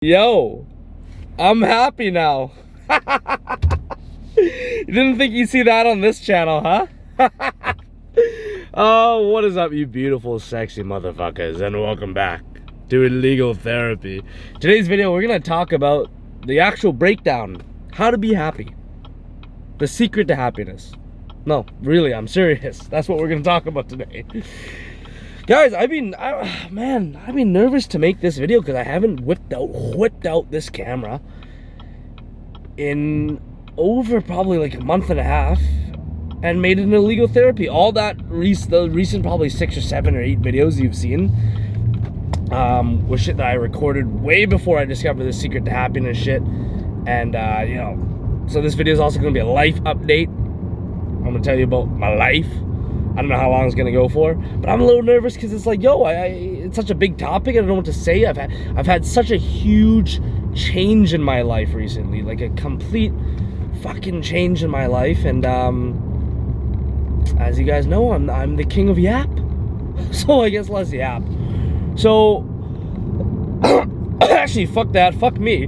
Yo, I'm happy now. You didn't think you'd see that on this channel, huh? Oh, what is up, you beautiful, sexy motherfuckers, and welcome back to Illegal Therapy. Today's video, we're gonna talk about the actual breakdown, how to be happy, the secret to happiness. No, really, I'm serious. That's what we're gonna talk about today. Guys, I've been nervous to make this video because I haven't whipped out this camera in over probably like a month and a half and made it an illegal therapy. All that the recent probably 6 or 7 or 8 videos you've seen was shit that I recorded way before I discovered the secret to happiness shit. And you know, so this video is also going to be a life update. I'm going to tell you about my life. I don't know how long it's gonna go for, but I'm a little nervous because it's like, yo, it's such a big topic. I don't know what to say. I've had such a huge change in my life recently, like a complete fucking change in my life. And as you guys know, I'm the king of yap, so I guess let's yap. So actually, fuck that, fuck me.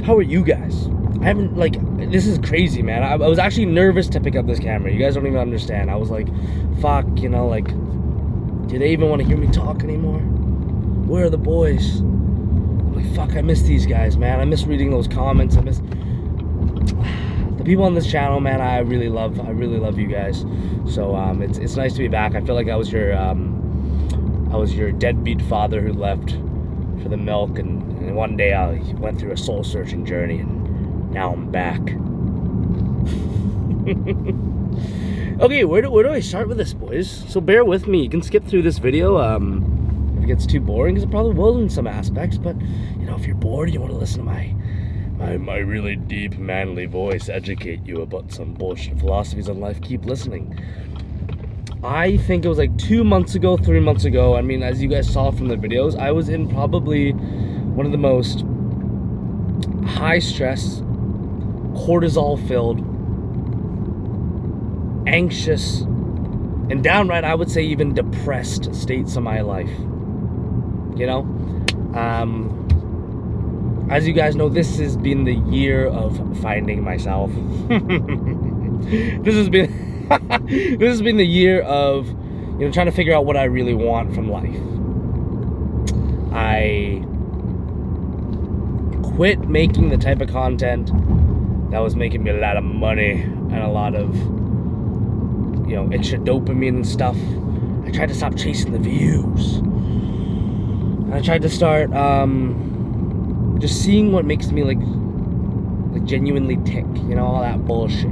How are you guys? I haven't, like, this is crazy, man. I was actually nervous to pick up this camera. You guys don't even understand. I was like, fuck, you know, like, do they even want to hear me talk anymore? Where are the boys? I'm like, fuck, I miss these guys, man. I miss reading those comments. I miss the people on this channel, man. I really love you guys. So it's nice to be back. I feel like I was your deadbeat father who left for the milk, and one day I went through a soul searching journey, and now I'm back. Okay, where do I start with this, boys? So bear with me. You can skip through this video if it gets too boring, because it probably will in some aspects. But you know, if you're bored, you want to listen to my really deep, manly voice educate you about some bullshit philosophies on life, keep listening. I think it was like 2 months ago, 3 months ago. I mean, as you guys saw from the videos, I was in probably one of the most high stress, cortisol-filled, anxious, and downright, I would say, even depressed states of my life. You know? As you guys know, this has been the year of finding myself. This has been the year of, you know, trying to figure out what I really want from life. I quit making the type of content that was making me a lot of money and a lot of, you know, extra dopamine and stuff. I tried to stop chasing the views. And I tried to start just seeing what makes me like genuinely tick, you know, all that bullshit.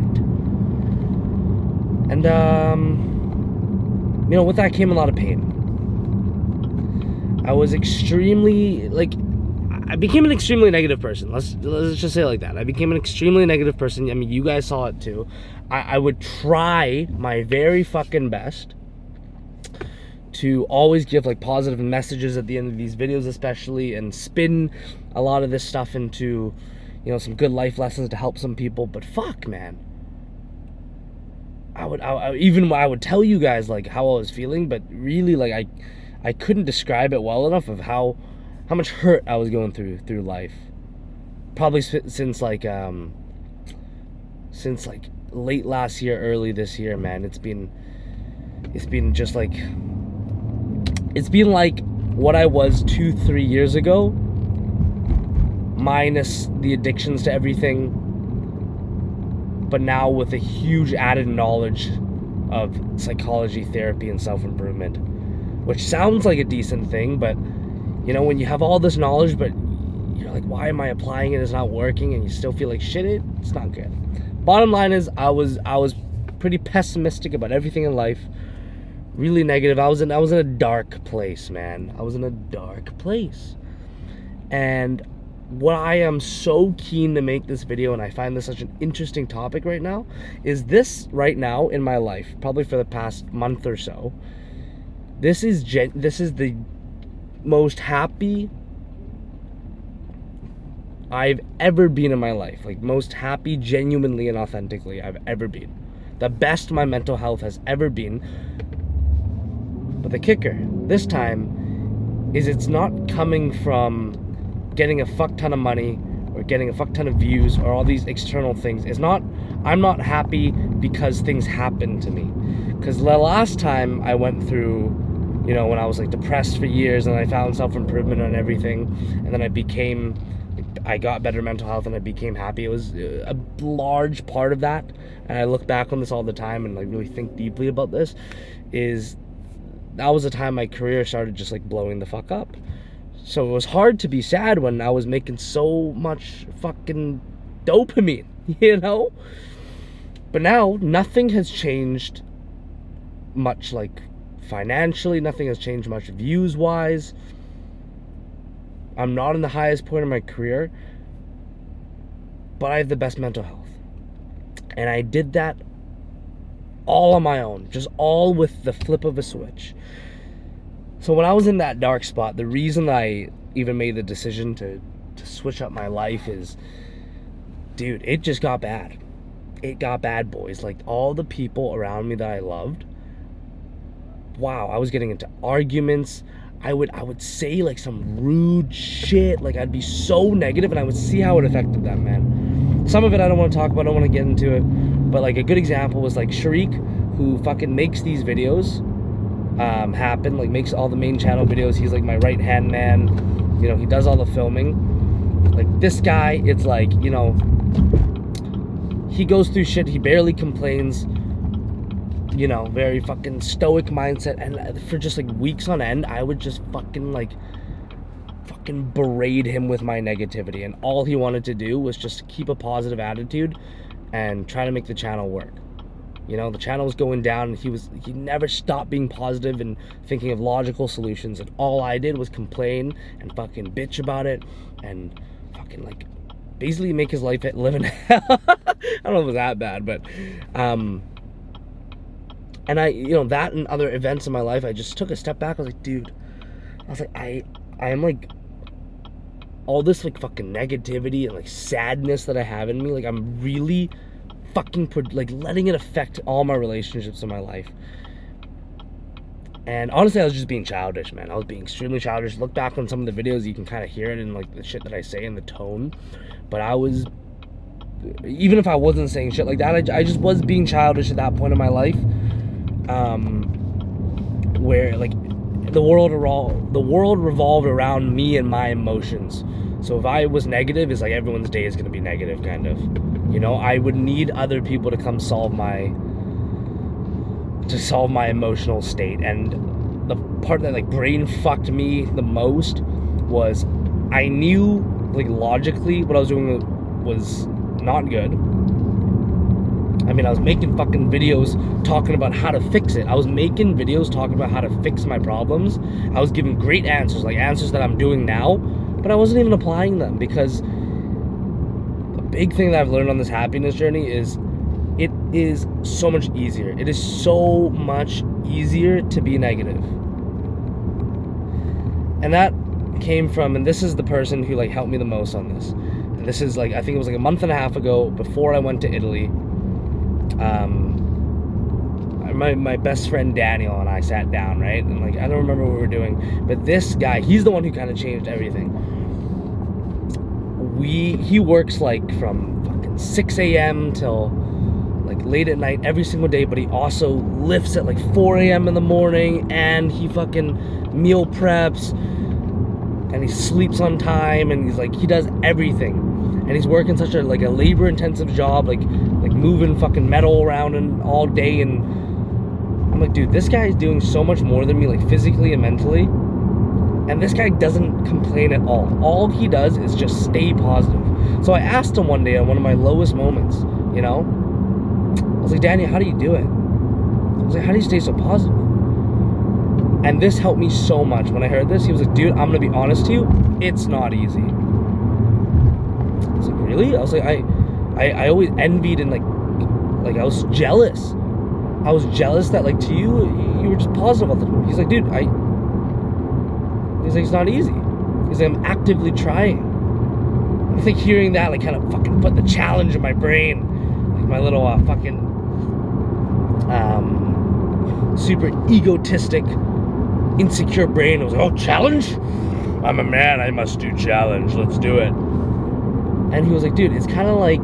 And you know, with that came a lot of pain. I was extremely, like, I became an extremely negative person. Let's just say it like that. I became an extremely negative person. I mean, you guys saw it too. I would try my very fucking best to always give like positive messages at the end of these videos, especially, and spin a lot of this stuff into, you know, some good life lessons to help some people. But fuck, man, I would tell you guys like how I was feeling, but really, like, I couldn't describe it well enough of how much hurt I was going through life. Probably since like late last year, early this year, man. It's been just like, it's been like what I was 2-3 years ago, minus the addictions to everything, but now with a huge added knowledge of psychology, therapy, and self-improvement, which sounds like a decent thing, but you know, when you have all this knowledge, but you're like, why am I applying it? It's not working, and you still feel like shit. It's not good. Bottom line is, I was pretty pessimistic about everything in life, really negative. I was in a dark place, man. I was in a dark place, and what I am so keen to make this video, and I find this such an interesting topic right now, is this right now in my life, probably for the past month or so. This is the most happy I've ever been in my life. Like, most happy, genuinely and authentically I've ever been. The best my mental health has ever been. But the kicker this time is it's not coming from getting a fuck ton of money or getting a fuck ton of views or all these external things. I'm not happy because things happen to me. Because the last time I went through, you know, when I was like depressed for years and I found self-improvement on everything, and then I got better mental health and I became happy. It was a large part of that, and I look back on this all the time and like really think deeply about this, is that was the time my career started just like blowing the fuck up. So it was hard to be sad when I was making so much fucking dopamine, you know? But now nothing has changed much, like financially, nothing has changed much views wise. I'm not in the highest point of my career, but I have the best mental health. And I did that all on my own, just all with the flip of a switch. So when I was in that dark spot, the reason I even made the decision to switch up my life is, dude, it just got bad. It got bad, boys. Like, all the people around me that I loved, wow, I was getting into arguments. I would say like some rude shit. Like, I'd be so negative, and I would see how it affected them, man. Some of it I don't want to talk about, I don't want to get into it. But like a good example was like Sharik, who fucking makes these videos happen, like makes all the main channel videos. He's like my right hand man, you know, he does all the filming. Like, this guy, it's like, you know, he goes through shit, he barely complains, you know, very fucking stoic mindset. And for just like weeks on end, I would just fucking berate him with my negativity, and all he wanted to do was just keep a positive attitude and try to make the channel work. You know, the channel was going down, and he never stopped being positive and thinking of logical solutions, and all I did was complain and fucking bitch about it and fucking like basically make his life live in hell. I don't know if it was that bad, but and I, you know, that and other events in my life, I just took a step back. I was like, dude, I am like, all this like fucking negativity and like sadness that I have in me, like I'm really fucking like letting it affect all my relationships in my life. And honestly, I was just being childish, man. I was being extremely childish. Look back on some of the videos, you can kind of hear it in like the shit that I say and the tone. But I was, even if I wasn't saying shit like that, I just was being childish at that point in my life, where like the world revolved around me and my emotions. So if I was negative, it's like everyone's day is going to be negative, kind of. You know, I would need other people to come solve my emotional state. And the part that like brain fucked me the most was, I knew like logically what I was doing was not good. I mean, I was making fucking videos talking about how to fix it. I was making videos talking about how to fix my problems. I was giving great answers, like answers that I'm doing now, but I wasn't even applying them, because a big thing that I've learned on this happiness journey is it is so much easier. It is so much easier to be negative. And that came from, and this is the person who like helped me the most on this. And this is like, I think it was like a month and a half ago, before I went to Italy. My best friend Daniel and I sat down, right? And like, I don't remember what we were doing, but this guy, he's the one who kind of changed everything. He works like from fucking 6 a.m. till like late at night every single day, but he also lifts at like 4 a.m. in the morning, and he fucking meal preps, and he sleeps on time, and he's like, he does everything. And he's working such a like a labor intensive job, like moving fucking metal around and all day. And I'm like, dude, this guy is doing so much more than me, like physically and mentally. And this guy doesn't complain at all. All he does is just stay positive. So I asked him one day on one of my lowest moments, you know, I was like, Danny, how do you do it? I was like, how do you stay so positive? And this helped me so much. When I heard this, he was like, dude, I'm gonna be honest to you, it's not easy. I was like, really? I was like, I always envied and like I was jealous. I was jealous that like to you were just positive all the time. He's like, dude, he's like, it's not easy. He's like, I'm actively trying. I think hearing that like kind of fucking put the challenge in my brain, like my little fucking super egotistic, insecure brain. I was like, oh, challenge? I'm a man, I must do challenge, let's do it. And he was like, dude, it's kind of like,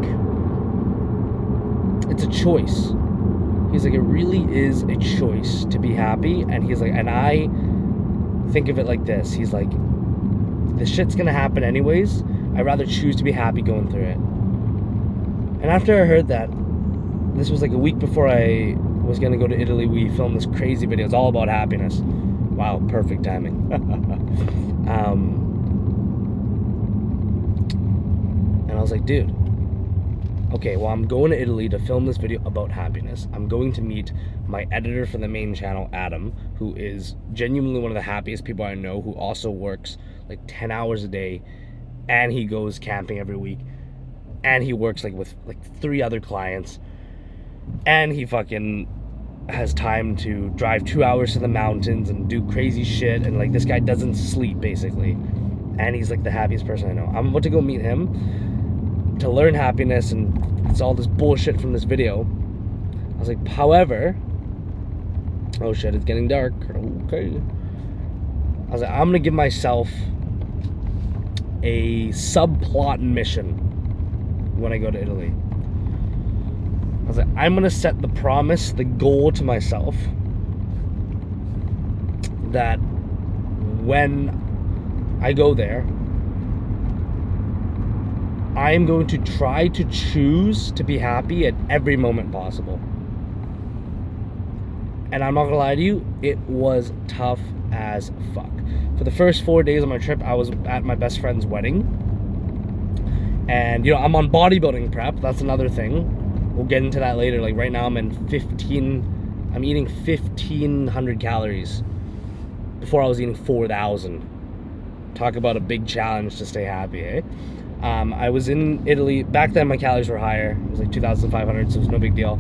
it's a choice. He's like, it really is a choice to be happy. And he's like, and I think of it like this. He's like, this shit's gonna happen anyways. I'd rather choose to be happy going through it. And after I heard that, this was like a week before I was gonna go to Italy, we filmed this crazy video. It's all about happiness. Wow, perfect timing. And I was like, dude, okay, well, I'm going to Italy to film this video about happiness. I'm going to meet my editor for the main channel, Adam, who is genuinely one of the happiest people I know, who also works like 10 hours a day, and he goes camping every week, and he works like with like 3 other clients, and he fucking has time to drive 2 hours to the mountains and do crazy shit, and like this guy doesn't sleep basically, and he's like the happiest person I know. I'm about to go meet him to learn happiness, and it's all this bullshit from this video. I was like, however, oh shit, it's getting dark. Okay. I was like, I'm gonna give myself a subplot mission when I go to Italy. I was like, I'm gonna set the promise, the goal to myself that when I go there, I am going to try to choose to be happy at every moment possible. And I'm not gonna lie to you, it was tough as fuck. For the first 4 days of my trip, I was at my best friend's wedding. And, you know, I'm on bodybuilding prep. That's another thing. We'll get into that later. Like, right now I'm eating 1,500 calories. Before I was eating 4,000. Talk about a big challenge to stay happy, eh? I was in Italy. Back then my calories were higher. It was like 2,500, so it was no big deal.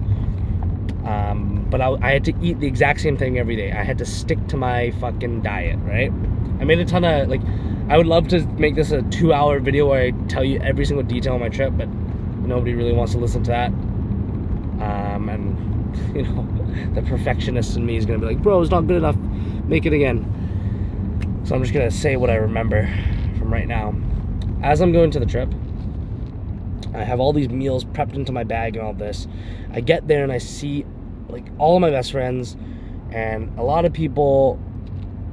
But I had to eat the exact same thing every day. I had to stick to my fucking diet, right? I made a ton of, like, I would love to make this a 2-hour video where I tell you every single detail of my trip, but nobody really wants to listen to that. And, you know, the perfectionist in me is going to be like, bro, it's not good enough. Make it again. So I'm just going to say what I remember from right now. As I'm going to the trip, I have all these meals prepped into my bag and all this. I get there and I see like all of my best friends and a lot of people,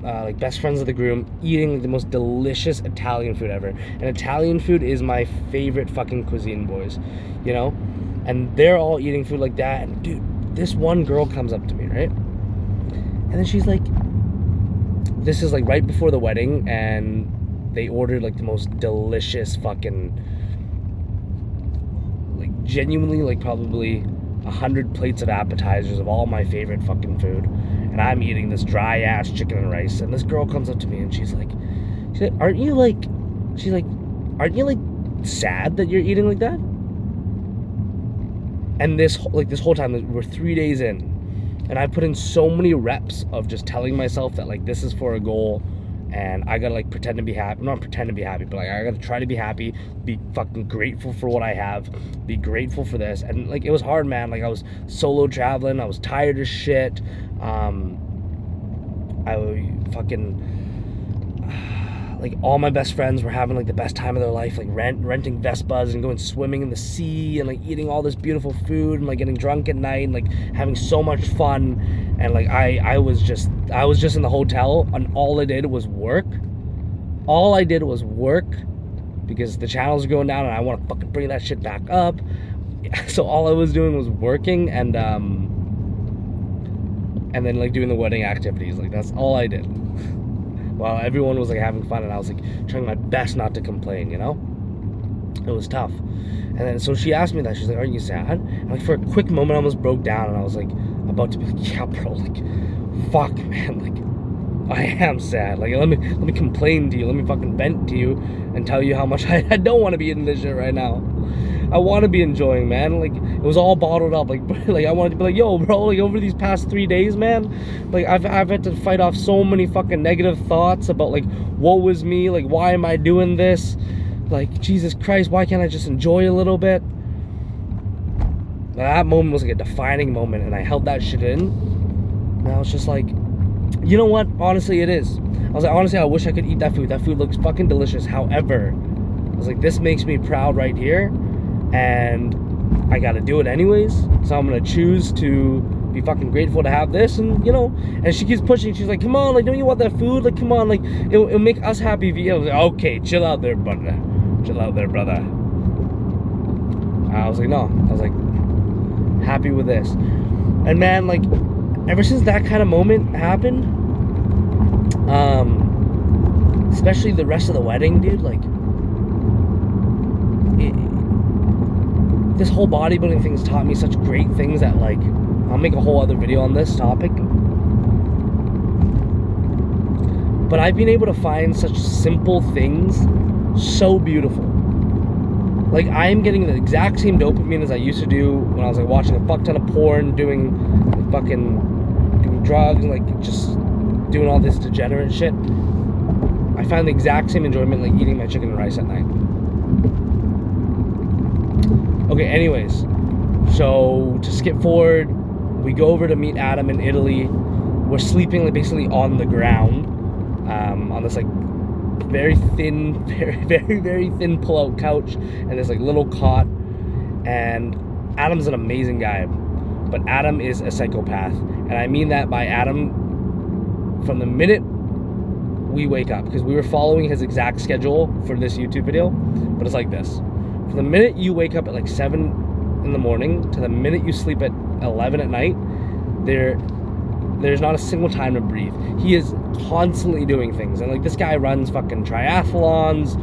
like best friends of the group, eating like the most delicious Italian food ever. And Italian food is my favorite fucking cuisine, boys. You know? And they're all eating food like that. And dude, this one girl comes up to me, right? And then she's like, this is like right before the wedding, and they ordered like the most delicious fucking, like genuinely like probably 100 plates of appetizers of all my favorite fucking food, and I'm eating this dry ass chicken and rice. And this girl comes up to me and she's like, aren't you like sad that you're eating like that? And this whole time, we're 3 days in, and I put in so many reps of just telling myself that like this is for a goal, and I gotta like pretend to be happy. Not pretend to be happy, but like I gotta try to be happy, be fucking grateful for what I have, be grateful for this. And like it was hard, man. Like I was solo traveling, I was tired as shit. I fucking like all my best friends were having like the best time of their life, like renting Vespas and going swimming in the sea and like eating all this beautiful food and like getting drunk at night and like having so much fun. And like I was just in the hotel, and all I did was work. All I did was work because the channels are going down and I want to fucking bring that shit back up. So all I was doing was working and then like doing the wedding activities. Like that's all I did. While everyone was like having fun, and I was like trying my best not to complain, you know? It was tough. And then so she asked me that, she's like, aren't you sad? And like for a quick moment I almost broke down, and I was like about to be like, yeah bro, like fuck man, like I am sad. Like let me complain to you, let me fucking vent to you and tell you how much I don't want to be eating this shit right now. I want to be enjoying, man. Like it was all bottled up. Like I wanted to be like, yo, bro. Like over these past 3 days, man. Like I've had to fight off so many fucking negative thoughts about like, woe is me. Like why am I doing this? Like Jesus Christ, why can't I just enjoy a little bit? That moment was like a defining moment, and I held that shit in. And I was just like, You know what? Honestly, it is. I was like, honestly, I wish I could eat that food. That food looks fucking delicious. However, I was like, this makes me proud right here, and I gotta do it anyways. So I'm gonna choose to be fucking grateful to have this, and you know. And she keeps pushing. She's like, come on, like, don't you want that food? Like, come on, like, it'll make us happy. I was like, okay, chill out there, brother. Chill out there, brother. I was like, no. I was like, happy with this. And man, like, ever since that kind of moment happened, especially the rest of the wedding, dude, like, this whole bodybuilding thing's taught me such great things that, like, I'll make a whole other video on this topic. But I've been able to find such simple things so beautiful. Like, I am getting the exact same dopamine as I used to do when I was like watching a fuck ton of porn, doing drugs, and like just doing all this degenerate shit. I find the exact same enjoyment like eating my chicken and rice at night. Okay, anyways, so to skip forward, we go over to meet Adam in Italy. We're sleeping like basically on the ground, on this like very thin, very thin pull-out couch, and this like little cot. And Adam's an amazing guy, but Adam is a psychopath, and I mean that by Adam from the minute we wake up, because we were following his exact schedule for this YouTube video. But it's like this: from the minute you wake up at like 7 in the morning to the minute you sleep at 11 at night, there's not a single time to breathe. He is constantly doing things. And like, this guy runs fucking triathlons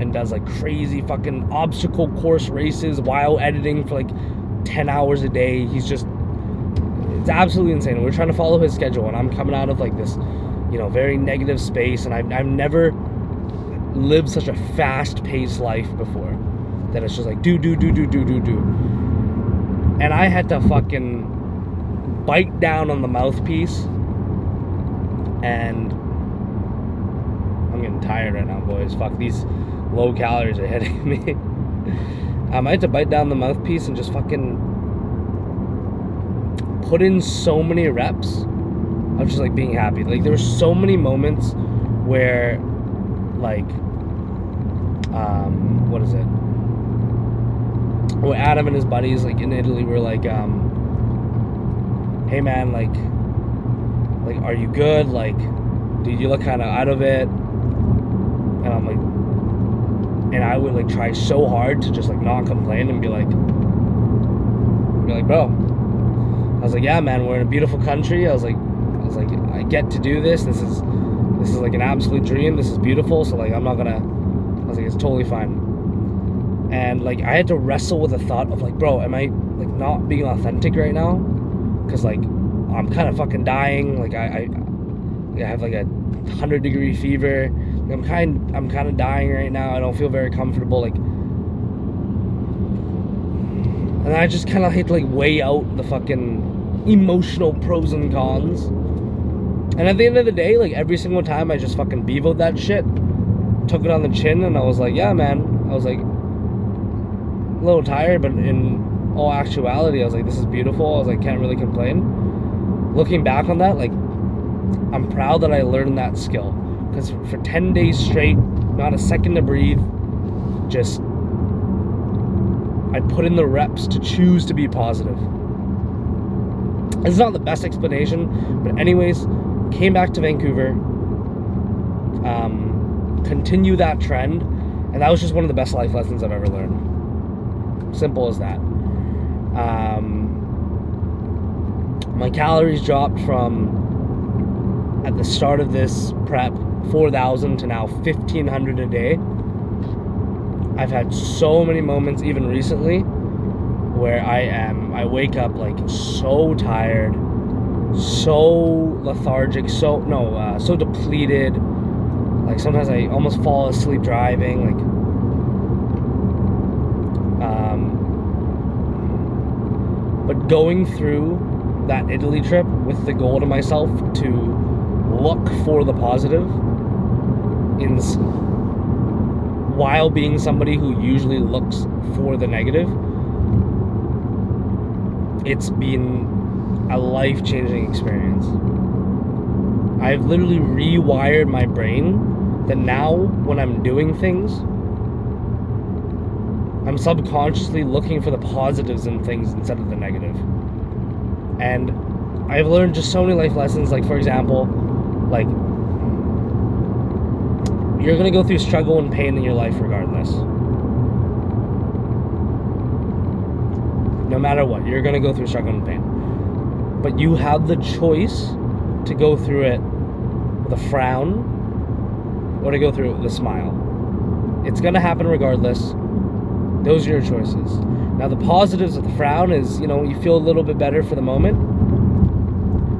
and does like crazy fucking obstacle course races while editing for like 10 hours a day. He's just, it's absolutely insane. We're trying to follow his schedule, and I'm coming out of like this, you know, very negative space, and I've never lived such a fast-paced life before, that it's just like do. And I had to fucking bite down on the mouthpiece, and I'm getting tired right now, boys. Fuck, these low calories are hitting me. I had to bite down the mouthpiece and just fucking put in so many reps of just like being happy. Like, there were so many moments where like what is it, where Adam and his buddies like in Italy were like, hey man, like are you good? Like, dude, you look kind of out of it. And I'm like, and I would like try so hard to just like not complain and be like, bro, I was like, yeah man, we're in a beautiful country. I was like, I get to do this. This is like an absolute dream. This is beautiful. So like, I'm not gonna, I was like, it's totally fine. And like, I had to wrestle with the thought of like, bro, am I like not being authentic right now? Because like, I'm kind of fucking dying. Like, I have like a 100-degree fever. I'm kind of dying right now. I don't feel very comfortable. Like, and I just kind of had to like weigh out the fucking emotional pros and cons. And at the end of the day, like, every single time I just fucking bevoed that shit, took it on the chin, and I was like, yeah man, I was like a little tired, but in all actuality, I was like, this is beautiful. I was like, can't really complain. Looking back on that, like, I'm proud that I learned that skill, because for 10 days straight, not a second to breathe, just I put in the reps to choose to be positive. It's not the best explanation, but anyways, came back to Vancouver, continue that trend, and that was just one of the best life lessons I've ever learned. Simple as that. My calories dropped from, at the start of this prep, 4,000 to now 1,500 a day. I've had so many moments, even recently, where I wake up like so tired, so lethargic, so depleted. Like, sometimes I almost fall asleep driving. Like, but going through that Italy trip with the goal to myself to look for the positive while being somebody who usually looks for the negative, it's been a life-changing experience. I've literally rewired my brain that now when I'm doing things, I'm subconsciously looking for the positives in things instead of the negative. And I've learned just so many life lessons. Like, for example, like, you're gonna go through struggle and pain in your life regardless. No matter what, you're gonna go through struggle and pain. But you have the choice to go through it with a frown or to go through it with a smile. It's gonna happen regardless. Those are your choices. Now the positives of the frown is, you know, you feel a little bit better for the moment.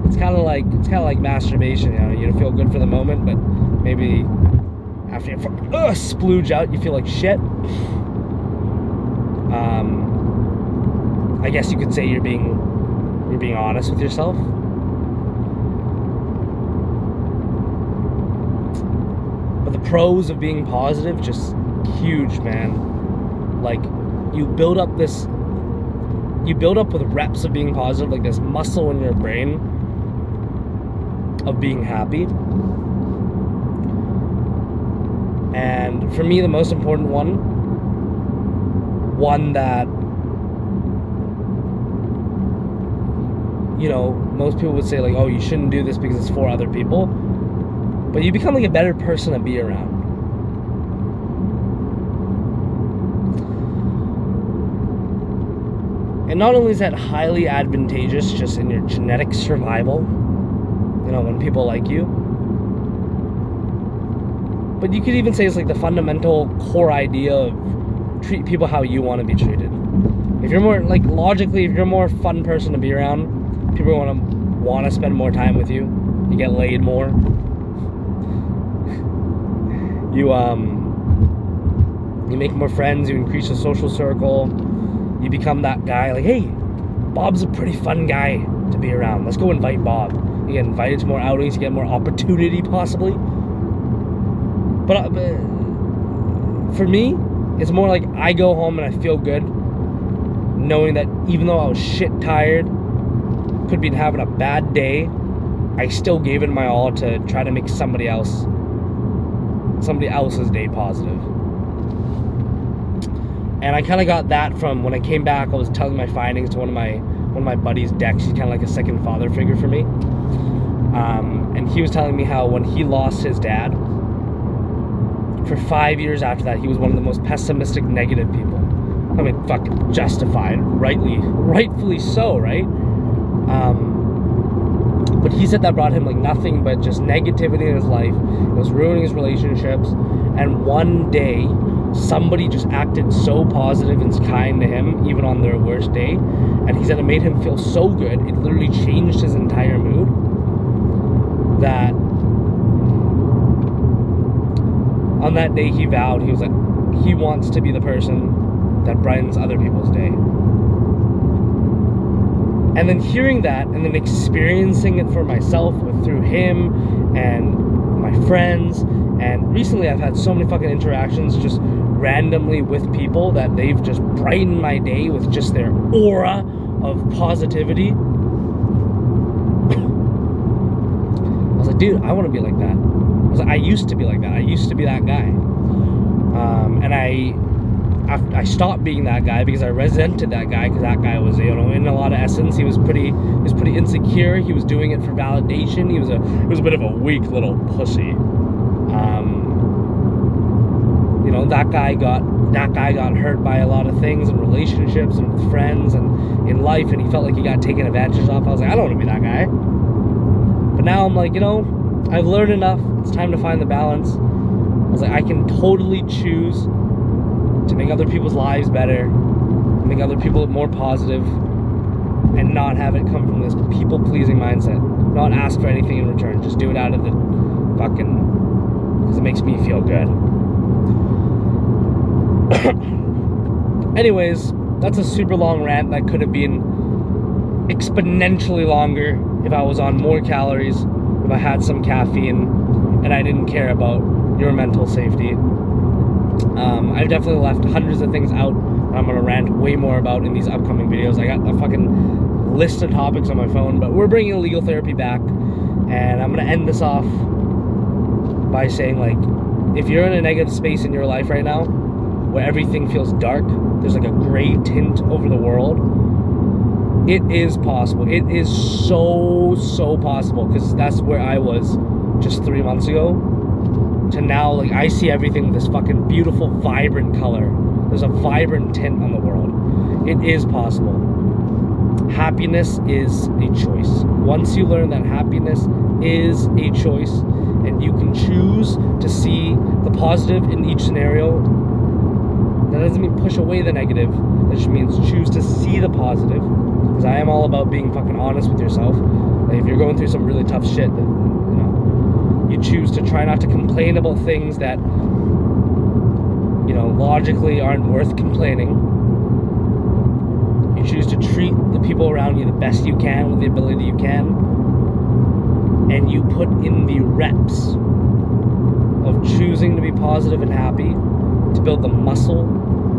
It's kind of like masturbation, you know. You feel good for the moment, but maybe after you splooge out, you feel like shit. I guess you could say you're being honest with yourself. But the pros of being positive, just huge, man. Like, you build up with reps of being positive, like this muscle in your brain of being happy. And for me, the most important one that, you know, most people would say like, oh, you shouldn't do this because it's for other people. But you become like a better person to be around. And not only is that highly advantageous just in your genetic survival, you know, when people like you, but you could even say it's like the fundamental core idea of treat people how you want to be treated. If you're more, like, logically, if you're a more fun person to be around, people want to spend more time with you. You get laid more. You make more friends, you increase your social circle. You become that guy, like, hey, Bob's a pretty fun guy to be around. Let's go invite Bob. You get invited to more outings, you get more opportunity, possibly. But for me, it's more like I go home and I feel good, knowing that even though I was shit tired, could be having a bad day, I still gave it my all to try to make somebody else's day positive. And I kind of got that from when I came back. I was telling my findings to one of my buddies, Dex. He's kind of like a second father figure for me. And he was telling me how when he lost his dad, for 5 years after that, he was one of the most pessimistic, negative people. I mean, fucking justified, rightfully so, right? But he said that brought him like nothing but just negativity in his life. It was ruining his relationships. And one day, somebody just acted so positive and kind to him, even on their worst day. And he said it made him feel so good. It literally changed his entire mood. That on that day he vowed, he was like, he wants to be the person that brightens other people's day. And then hearing that and then experiencing it for myself through him and my friends. And recently I've had so many fucking interactions just randomly with people that they've just brightened my day with just their aura of positivity. I was like, dude, I want to be like that. I used to be like that. I used to be that guy. And I stopped being that guy because I resented that guy, because that guy was, you know, in a lot of essence, he was pretty insecure. He was doing it for validation. He was a bit of a weak little pussy. You know, that guy got hurt by a lot of things in relationships and with friends and in life, and he felt like he got taken advantage of. I was like, I don't want to be that guy. But now I'm like, you know, I've learned enough. It's time to find the balance. I was like, I can totally choose to make other people's lives better, make other people more positive, and not have it come from this people-pleasing mindset. Not ask for anything in return. Just do it out of the fucking... because it makes me feel good. Anyways, that's a super long rant that could have been exponentially longer if I was on more calories, if I had some caffeine, and I didn't care about your mental safety. I've definitely left hundreds of things out that I'm going to rant way more about in these upcoming videos. I got a fucking list of topics on my phone, but we're bringing illegal therapy back. And I'm gonna end this off by saying, like, if you're in a negative space in your life right now, where everything feels dark, there's like a gray tint over the world, it is possible. It is so possible, because that's where I was just 3 months ago, to now, like, I see everything with this fucking beautiful, vibrant color. There's a vibrant tint on the world. It is possible. Happiness is a choice. Once you learn that happiness is a choice, and you can choose to see the positive in each scenario, that doesn't mean push away the negative. That just means choose to see the positive. Because I am all about being fucking honest with yourself. Like, if you're going through some really tough shit, then, you know, you choose to try not to complain about things that, you know, logically aren't worth complaining. You choose to treat the people around you the best you can with the ability you can. And you put in the reps of choosing to be positive and happy to build the muscle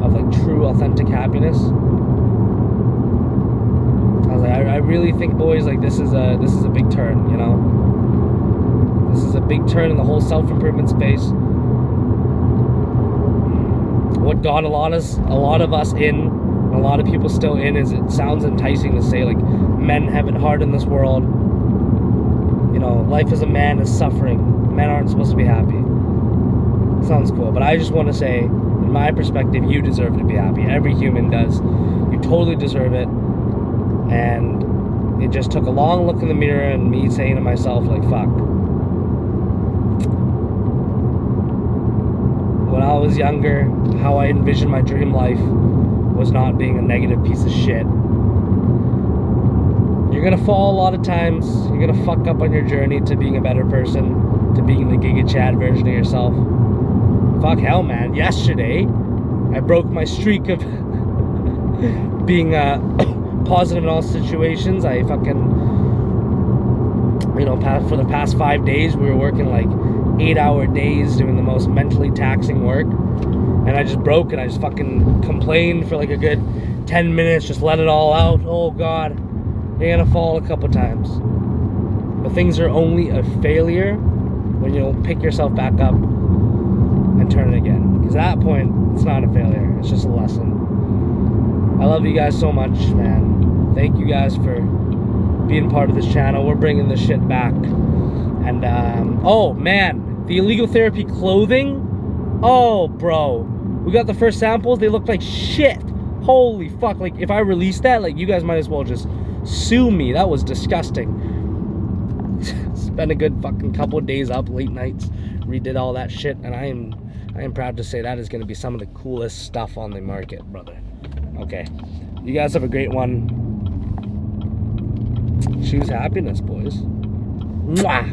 of, like, true, authentic happiness. I was like, I really think, boys, like, this is a big turn, you know? This is a big turn in the whole self-improvement space. What got a lot of us in, a lot of people still in, is it sounds enticing to say, like, men have it hard in this world. You know, life as a man is suffering. Men aren't supposed to be happy. It sounds cool, but I just want to say, in my perspective, you deserve to be happy. Every human does. You totally deserve it. And it just took a long look in the mirror and me saying to myself, like, fuck. When I was younger, how I envisioned my dream life was not being a negative piece of shit. You're gonna fall a lot of times. You're gonna fuck up on your journey to being a better person, to being the Giga Chad version of yourself. Fuck hell, man. Yesterday, I broke my streak of being positive in all situations. I fucking, you know, for the past 5 days, we were working like 8-hour days doing the most mentally taxing work. And I just broke, and I just fucking complained for like a good 10 minutes, just let it all out. Oh God, you're gonna fall a couple times. But things are only a failure when you don't pick yourself back up and turn it again. Because at that point, it's not a failure, it's just a lesson. I love you guys so much, man. Thank you guys for being part of this channel. We're bringing this shit back. And, oh man, the illegal therapy clothing. Oh, bro. We got the first samples. They look like shit. Holy fuck. Like, if I release that, like, you guys might as well just sue me. That was disgusting. Spent a good fucking couple of days up, late nights, redid all that shit, and I am proud to say that is going to be some of the coolest stuff on the market, brother. Okay. You guys have a great one. Choose happiness, boys. Mwah!